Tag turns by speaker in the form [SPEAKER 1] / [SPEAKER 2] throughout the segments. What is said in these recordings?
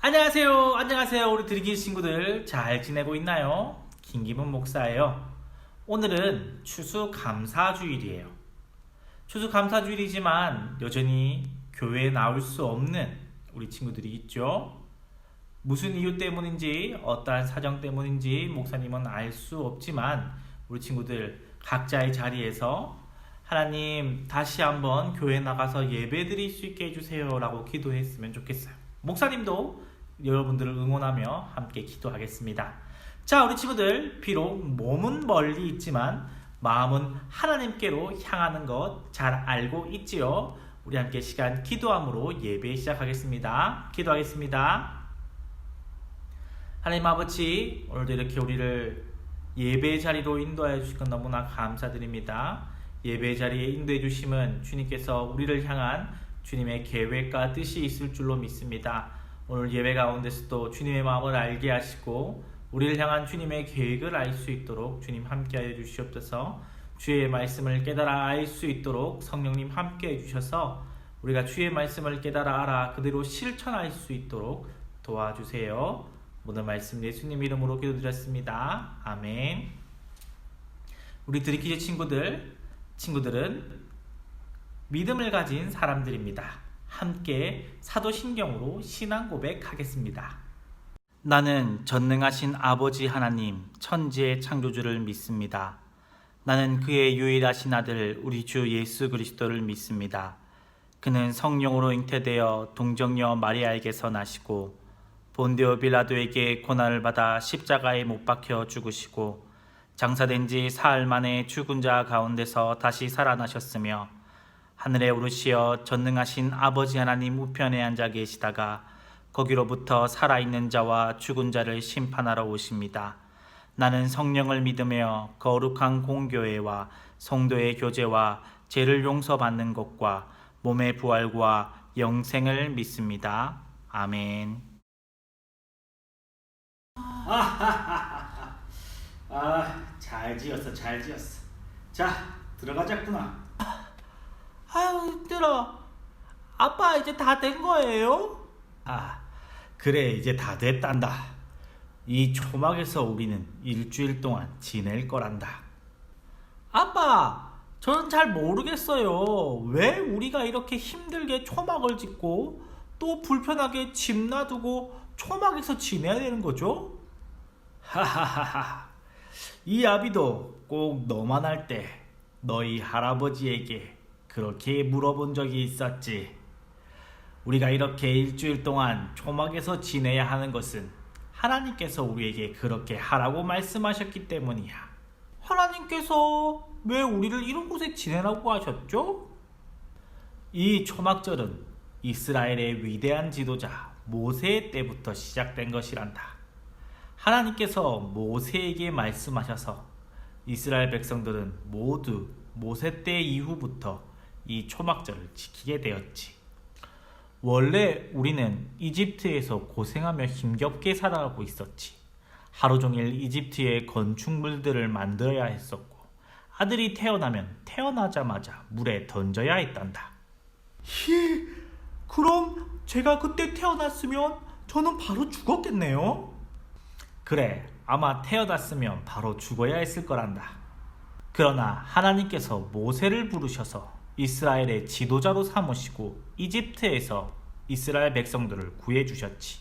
[SPEAKER 1] 안녕하세요. 안녕하세요. 우리 드리기 친구들 잘 지내고 있나요? 김기문 목사예요. 오늘은 추수감사주일이에요. 추수감사주일이지만 여전히 교회에 나올 수 없는 우리 친구들이 있죠. 무슨 이유 때문인지 어떠한 사정 때문인지 목사님은 알 수 없지만 우리 친구들 각자의 자리에서 하나님 다시 한번 교회 나가서 예배 드릴 수 있게 해주세요 라고 기도했으면 좋겠어요. 목사님도 여러분들을 응원하며 함께 기도하겠습니다. 자, 우리 친구들 비록 몸은 멀리 있지만 마음은 하나님께로 향하는 것 잘 알고 있지요? 우리 함께 시간 기도함으로 예배 시작하겠습니다. 기도하겠습니다. 하나님 아버지, 오늘도 이렇게 우리를 예배 자리로 인도하여 주신 것 너무나 감사드립니다. 예배 자리에 인도해 주심은 주님께서 우리를 향한 주님의 계획과 뜻이 있을 줄로 믿습니다. 오늘 예배 가운데서도 주님의 마음을 알게 하시고 우리를 향한 주님의 계획을 알 수 있도록 주님 함께하여 주시옵소서. 주의 말씀을 깨달아 알 수 있도록 성령님 함께해 주셔서 우리가 주의 말씀을 깨달아 알아 그대로 실천할 수 있도록 도와주세요. 모든 말씀 예수님 이름으로 기도드렸습니다. 아멘. 우리 드리키즈 친구들은 믿음을 가진 사람들입니다. 함께 사도신경으로 신앙 고백하겠습니다. 나는 전능하신 아버지 하나님 천지의 창조주를 믿습니다. 나는 그의 유일하신 아들 우리 주 예수 그리스도를 믿습니다. 그는 성령으로 잉태되어 동정녀 마리아에게서 나시고 본디오 빌라도에게 고난을 받아 십자가에 못 박혀 죽으시고 장사된 지 사흘 만에 죽은 자 가운데서 다시 살아나셨으며 하늘에 오르시어 전능하신 아버지 하나님 우편에 앉아 계시다가 거기로부터 살아있는 자와 죽은 자를 심판하러 오십니다. 나는 성령을 믿으며 거룩한 공교회와 성도의 교제와 죄를 용서받는 것과 몸의 부활과 영생을 믿습니다. 아멘. 잘 지었어. 자, 들어가자꾸나. 아유, 힘들어. 아빠, 이제 다 된 거예요? 그래, 이제 다 됐단다. 이 초막에서 우리는 일주일 동안 지낼 거란다. 아빠, 저는 잘 모르겠어요. 왜 우리가 이렇게 힘들게 초막을 짓고 또 불편하게 집 놔두고 초막에서 지내야 되는 거죠? 하하하하. 이 아비도 꼭 너만 할 때 너희 할아버지에게 그렇게 물어본 적이 있었지. 우리가 이렇게 일주일 동안 초막에서 지내야 하는 것은 하나님께서 우리에게 그렇게 하라고 말씀하셨기 때문이야. 하나님께서 왜 우리를 이런 곳에 지내라고 하셨죠? 이 초막절은 이스라엘의 위대한 지도자 모세 때부터 시작된 것이란다. 하나님께서 모세에게 말씀하셔서 이스라엘 백성들은 모두 모세 때 이후부터 이 초막절을 지키게 되었지. 원래 우리는 이집트에서 고생하며 힘겹게 살아가고 있었지. 하루 종일 이집트의 건축물들을 만들어야 했었고 아들이 태어나면 태어나자마자 물에 던져야 했단다. 그럼 제가 그때 태어났으면 저는 바로 죽었겠네요? 그래, 아마 태어났으면 바로 죽어야 했을 거란다. 그러나 하나님께서 모세를 부르셔서 이스라엘의 지도자로 삼으시고 이집트에서 이스라엘 백성들을 구해주셨지.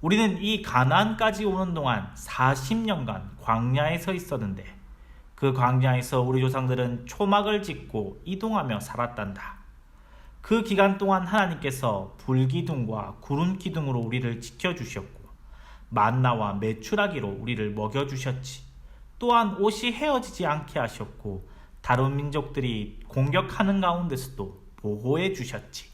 [SPEAKER 1] 우리는 이 가나안까지 오는 동안 40년간 광야에 서 있었는데 그 광야에서 우리 조상들은 초막을 짓고 이동하며 살았단다. 그 기간 동안 하나님께서 불기둥과 구름기둥으로 우리를 지켜주셨고 만나와 메추라기로 우리를 먹여주셨지. 또한 옷이 헤어지지 않게 하셨고 다른 민족들이 공격하는 가운데서도 보호해 주셨지.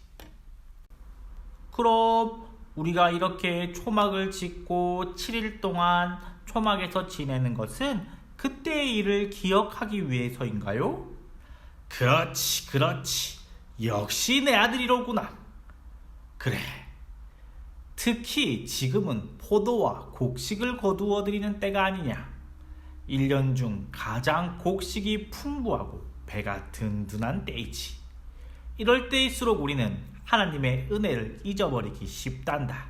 [SPEAKER 1] 그럼 우리가 이렇게 초막을 짓고 7일 동안 초막에서 지내는 것은 그때의 일을 기억하기 위해서인가요? 그렇지. 역시 내 아들이로구나. 그래. 특히 지금은 포도와 곡식을 거두어 드리는 때가 아니냐. 1년 중 가장 곡식이 풍부하고 배가 든든한 때이지. 이럴 때일수록 우리는 하나님의 은혜를 잊어버리기 쉽단다.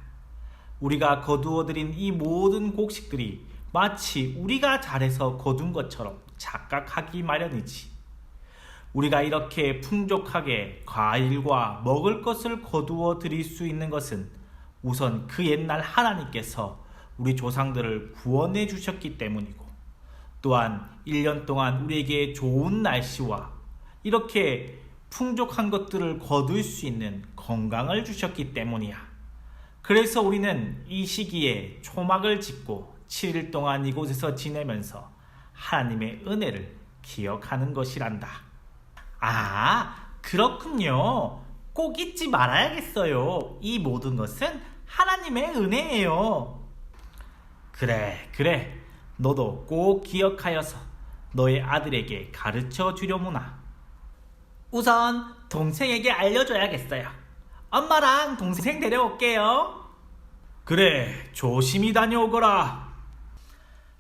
[SPEAKER 1] 우리가 거두어들인 이 모든 곡식들이 마치 우리가 잘해서 거둔 것처럼 착각하기 마련이지. 우리가 이렇게 풍족하게 과일과 먹을 것을 거두어 드릴 수 있는 것은 우선 그 옛날 하나님께서 우리 조상들을 구원해 주셨기 때문이고, 또한 1년 동안 우리에게 좋은 날씨와 이렇게 풍족한 것들을 거둘 수 있는 건강을 주셨기 때문이야. 그래서 우리는 이 시기에 초막을 짓고 7일 동안 이곳에서 지내면서 하나님의 은혜를 기억하는 것이란다. 아, 그렇군요. 꼭 잊지 말아야겠어요. 이 모든 것은 하나님의 은혜예요. 그래. 너도 꼭 기억하여서 너의 아들에게 가르쳐 주려무나. 우선 동생에게 알려줘야겠어요. 엄마랑 동생 데려올게요. 그래, 조심히 다녀오거라.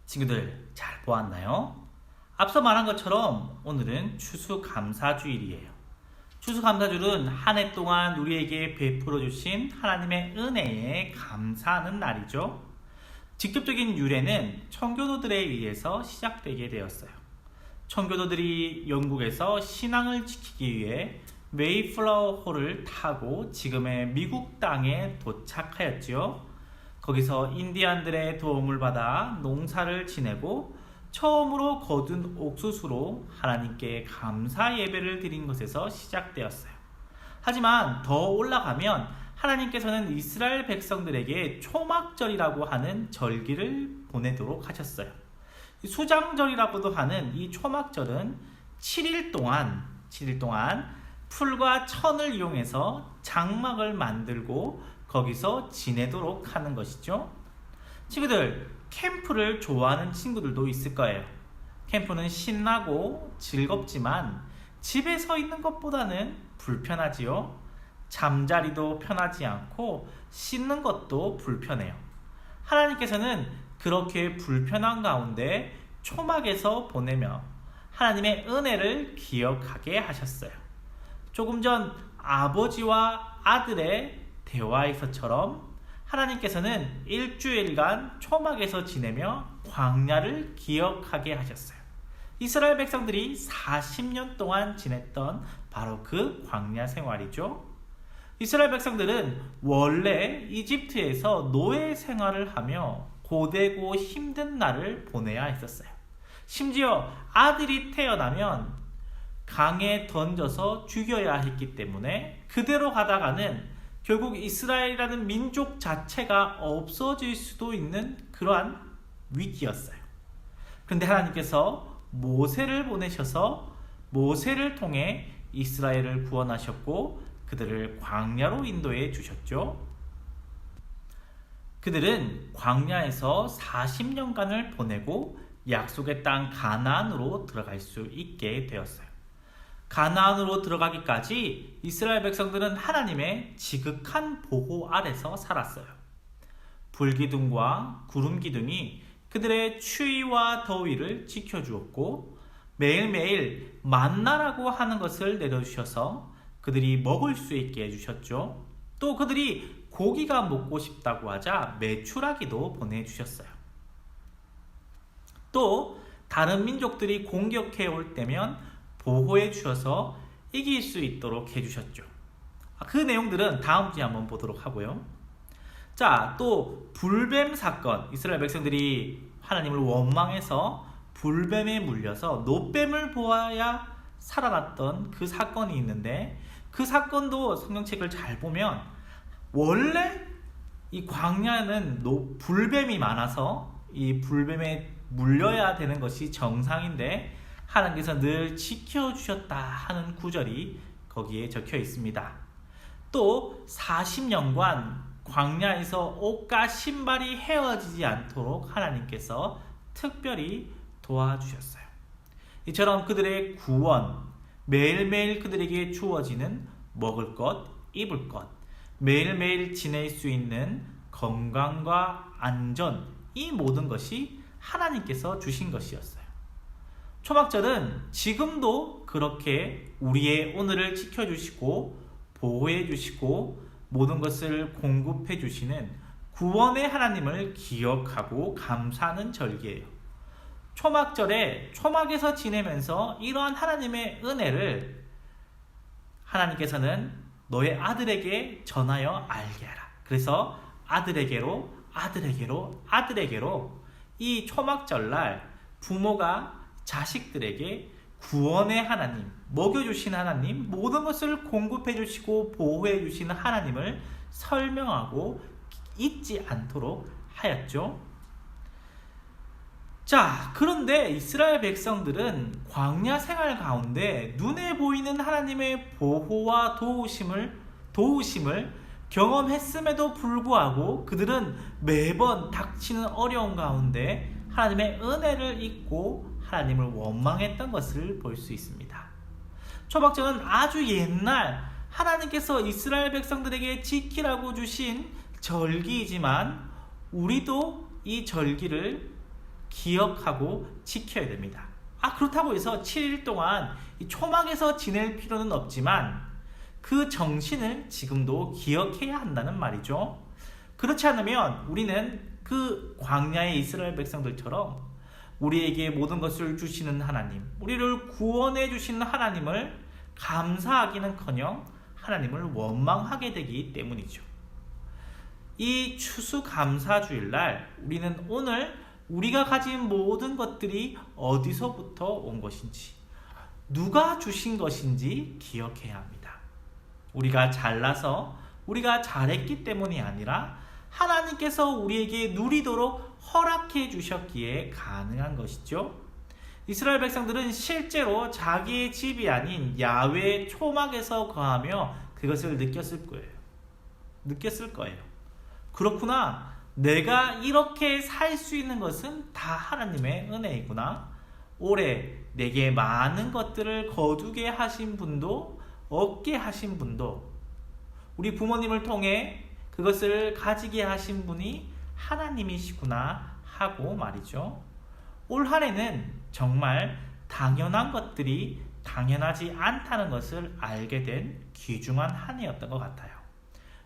[SPEAKER 1] 친구들, 잘 보았나요? 앞서 말한 것처럼 오늘은 추수감사주일이에요. 추수감사주일은 한 해 동안 우리에게 베풀어 주신 하나님의 은혜에 감사하는 날이죠. 직접적인 유래는 청교도들에 의해서 시작되게 되었어요. 청교도들이 영국에서 신앙을 지키기 위해 메이플라워 호를 타고 지금의 미국 땅에 도착하였지요. 거기서 인디안들의 도움을 받아 농사를 지내고 처음으로 거둔 옥수수로 하나님께 감사 예배를 드린 것에서 시작되었어요. 하지만 더 올라가면 하나님께서는 이스라엘 백성들에게 초막절이라고 하는 절기를 보내도록 하셨어요. 수장절이라고도 하는 이 초막절은 7일 동안 풀과 천을 이용해서 장막을 만들고 거기서 지내도록 하는 것이죠. 친구들, 캠프를 좋아하는 친구들도 있을 거예요. 캠프는 신나고 즐겁지만 집에 서 있는 것보다는 불편하지요. 잠자리도 편하지 않고 씻는 것도 불편해요. 하나님께서는 그렇게 불편한 가운데 초막에서 보내며 하나님의 은혜를 기억하게 하셨어요. 조금 전 아버지와 아들의 대화에서처럼 하나님께서는 일주일간 초막에서 지내며 광야를 기억하게 하셨어요. 이스라엘 백성들이 40년 동안 지냈던 바로 그 광야 생활이죠. 이스라엘 백성들은 원래 이집트에서 노예 생활을 하며 고되고 힘든 날을 보내야 했었어요. 심지어 아들이 태어나면 강에 던져서 죽여야 했기 때문에 그대로 가다가는 결국 이스라엘이라는 민족 자체가 없어질 수도 있는 그러한 위기였어요. 그런데 하나님께서 모세를 보내셔서 모세를 통해 이스라엘을 구원하셨고 그들을 광야로 인도해 주셨죠. 그들은 광야에서 40년간을 보내고 약속의 땅 가나안으로 들어갈 수 있게 되었어요. 가나안으로 들어가기까지 이스라엘 백성들은 하나님의 지극한 보호 아래서 살았어요. 불기둥과 구름기둥이 그들의 추위와 더위를 지켜주었고 매일매일 만나라고 하는 것을 내려주셔서 그들이 먹을 수 있게 해주셨죠. 또 그들이 고기가 먹고 싶다고 하자 메추라기도 보내주셨어요. 또 다른 민족들이 공격해 올 때면 보호해 주셔서 이길 수 있도록 해주셨죠. 그 내용들은 다음 주에 한번 보도록 하고요. 자, 또 불뱀 사건, 이스라엘 백성들이 하나님을 원망해서 불뱀에 물려서 노뱀을 보아야 살아났던 그 사건이 있는데, 그 사건도 성경책을 잘 보면 원래 이 광야는 불뱀이 많아서 이 불뱀에 물려야 되는 것이 정상인데 하나님께서 늘 지켜주셨다 하는 구절이 거기에 적혀 있습니다. 또 40년간 광야에서 옷과 신발이 헤어지지 않도록 하나님께서 특별히 도와주셨어요. 이처럼 그들의 구원, 매일매일 그들에게 주어지는 먹을 것, 입을 것, 매일매일 지낼 수 있는 건강과 안전, 이 모든 것이 하나님께서 주신 것이었어요. 초막절은 지금도 그렇게 우리의 오늘을 지켜주시고 보호해 주시고 모든 것을 공급해 주시는 구원의 하나님을 기억하고 감사하는 절기예요. 초막절에 초막에서 지내면서 이러한 하나님의 은혜를 하나님께서는 너의 아들에게 전하여 알게 하라. 그래서 아들에게로 이 초막절날 부모가 자식들에게 구원의 하나님, 먹여주신 하나님, 모든 것을 공급해주시고 보호해주시는 하나님을 설명하고 잊지 않도록 하였죠. 자, 그런데 이스라엘 백성들은 광야 생활 가운데 눈에 보이는 하나님의 보호와 도우심을 경험했음에도 불구하고 그들은 매번 닥치는 어려움 가운데 하나님의 은혜를 잊고 하나님을 원망했던 것을 볼 수 있습니다. 초막절은 아주 옛날 하나님께서 이스라엘 백성들에게 지키라고 주신 절기이지만 우리도 이 절기를 기억하고 지켜야 됩니다. 그렇다고 해서 7일 동안 이 초막에서 지낼 필요는 없지만 그 정신을 지금도 기억해야 한다는 말이죠. 그렇지 않으면 우리는 그 광야의 이스라엘 백성들처럼 우리에게 모든 것을 주시는 하나님, 우리를 구원해 주시는 하나님을 감사하기는커녕 하나님을 원망하게 되기 때문이죠. 이 추수감사주일날 우리는 오늘 우리가 가진 모든 것들이 어디서부터 온 것인지, 누가 주신 것인지 기억해야 합니다. 우리가 잘나서 우리가 잘했기 때문이 아니라 하나님께서 우리에게 누리도록 허락해 주셨기에 가능한 것이죠. 이스라엘 백성들은 실제로 자기의 집이 아닌 야훼의 초막에서 거하며 그것을 느꼈을 거예요. 그렇구나. 내가 이렇게 살 수 있는 것은 다 하나님의 은혜이구나. 올해 내게 많은 것들을 거두게 하신 분도 얻게 하신 분도 우리 부모님을 통해 그것을 가지게 하신 분이 하나님이시구나 하고 말이죠. 올 한 해는 정말 당연한 것들이 당연하지 않다는 것을 알게 된 귀중한 한 해였던 것 같아요.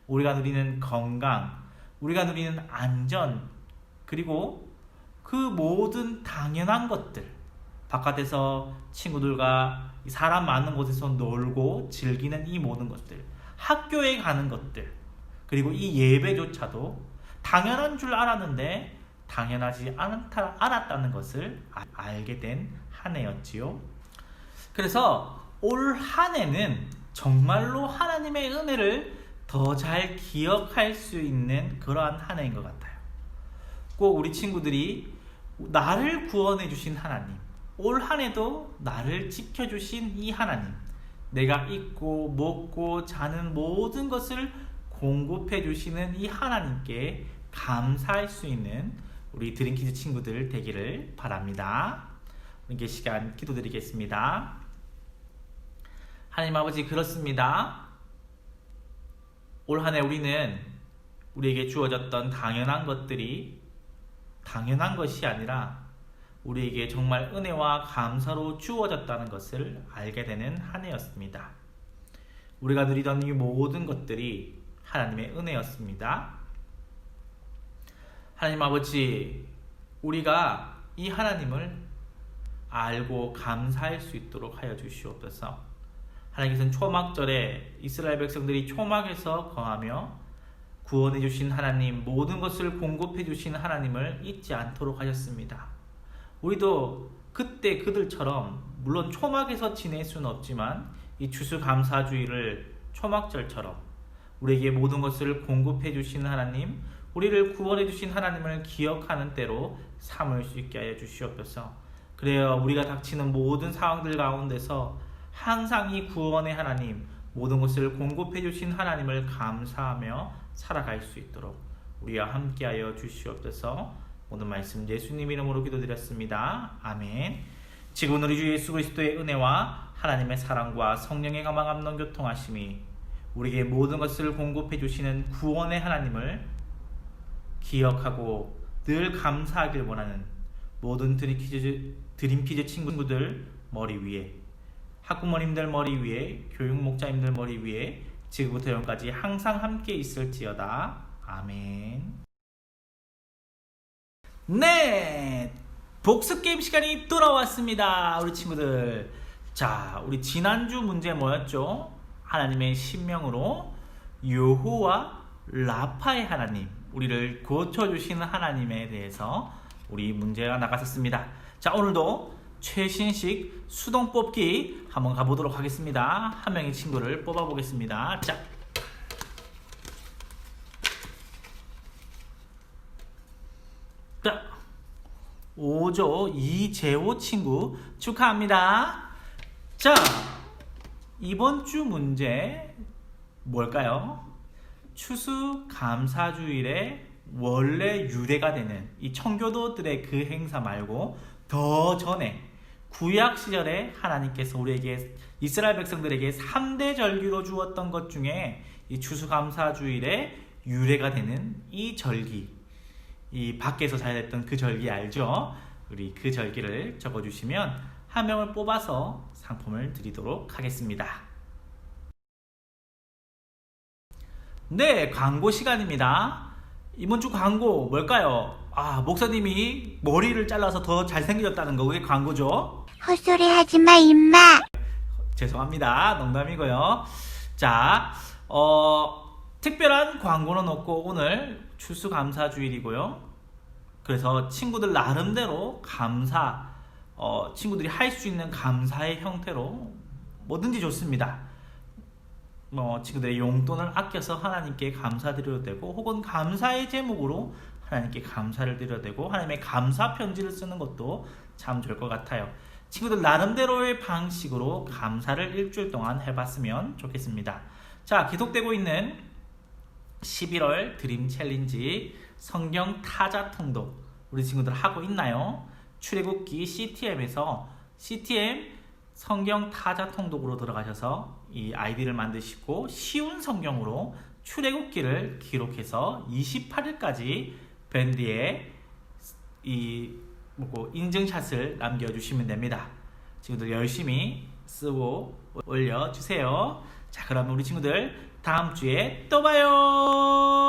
[SPEAKER 1] 우리가 누리는 건강, 우리가 누리는 안전, 그리고 그 모든 당연한 것들, 바깥에서 친구들과 사람 많은 곳에서 놀고 즐기는 이 모든 것들, 학교에 가는 것들, 그리고 이 예배조차도 당연한 줄 알았는데 당연하지 않았다는 것을 알게 된 한 해였지요. 그래서 올 한 해는 정말로 하나님의 은혜를 더 잘 기억할 수 있는 그러한 한 해인 것 같아요. 꼭 우리 친구들이 나를 구원해 주신 하나님, 올 한 해도 나를 지켜주신 이 하나님, 내가 입고 먹고 자는 모든 것을 공급해 주시는 이 하나님께 감사할 수 있는 우리 드림키즈 친구들 되기를 바랍니다. 이렇게 시간 기도드리겠습니다. 하나님 아버지, 그렇습니다. 올 한 해 우리는 우리에게 주어졌던 당연한 것들이 당연한 것이 아니라 우리에게 정말 은혜와 감사로 주어졌다는 것을 알게 되는 한 해였습니다. 우리가 누리던 이 모든 것들이 하나님의 은혜였습니다. 하나님 아버지, 우리가 이 하나님을 알고 감사할 수 있도록 하여 주시옵소서. 하나님께서는 초막절에 이스라엘 백성들이 초막에서 거하며 구원해 주신 하나님, 모든 것을 공급해 주신 하나님을 잊지 않도록 하셨습니다. 우리도 그때 그들처럼 물론 초막에서 지낼 수는 없지만 이 추수감사주일을 초막절처럼 우리에게 모든 것을 공급해 주신 하나님, 우리를 구원해 주신 하나님을 기억하는 때로 삼을 수 있게 하여 주시옵소서. 그래야 우리가 닥치는 모든 상황들 가운데서 항상 이 구원의 하나님, 모든 것을 공급해 주신 하나님을 감사하며 살아갈 수 있도록 우리와 함께하여 주시옵소서. 모든 말씀 예수님 이름으로 기도드렸습니다. 아멘. 지금은 우리 주 예수 그리스도의 은혜와 하나님의 사랑과 성령의 감화 감동 교통하심이 우리에게 모든 것을 공급해 주시는 구원의 하나님을 기억하고 늘 감사하길 원하는 모든 드림키즈 친구들 머리 위에, 학부모님들 머리 위에, 교육 목자님들 머리 위에 지금부터 영까지 항상 함께 있을지어다. 아멘. 네, 복습 게임 시간이 돌아왔습니다. 우리 친구들. 자, 우리 지난주 문제 뭐였죠? 하나님의 신명으로 여호와 라파의 하나님, 우리를 고쳐주시는 하나님에 대해서 우리 문제가 나갔었습니다. 자, 오늘도 최신식 수동 뽑기 한번 가보도록 하겠습니다. 한 명의 친구를 뽑아보겠습니다. 자, 자, 5조 이재호 친구 축하합니다. 자, 이번 주 문제 뭘까요? 추수감사주일의 원래 유래가 되는 이 청교도들의 그 행사 말고 더 전에 구약 시절에 하나님께서 우리에게 이스라엘 백성들에게 3대 절기로 주었던 것 중에 이 추수감사주일의 유래가 되는 이 절기, 이 밖에서 사용했던 그 절기 알죠? 우리 그 절기를 적어주시면 한 명을 뽑아서 상품을 드리도록 하겠습니다. 네, 광고 시간입니다. 이번 주 광고 뭘까요? 목사님이 머리를 잘라서 더 잘생겨졌다는 거, 그게 광고죠?
[SPEAKER 2] 헛소리 하지마 임마.
[SPEAKER 1] 죄송합니다. 농담이고요. 자, 특별한 광고는 없고 오늘 추수감사주일이고요. 그래서 친구들 나름대로 친구들이 할 수 있는 감사의 형태로 뭐든지 좋습니다. 친구들의 용돈을 아껴서 하나님께 감사드려도 되고, 혹은 감사의 제목으로 하나님께 감사를 드려도 되고, 하나님의 감사 편지를 쓰는 것도 참 좋을 것 같아요. 친구들 나름대로의 방식으로 감사를 일주일 동안 해봤으면 좋겠습니다. 자, 계속되고 있는 11월 드림 챌린지 성경 타자 통독 우리 친구들 하고 있나요? 출애굽기 CTM에서 CTM 성경 타자 통독으로 들어가셔서 이 아이디를 만드시고 쉬운 성경으로 출애굽기를 기록해서 28일까지 밴드에 인증샷을 남겨주시면 됩니다. 친구들 열심히 쓰고 올려주세요. 자, 그러면 우리 친구들 다음 주에 또 봐요.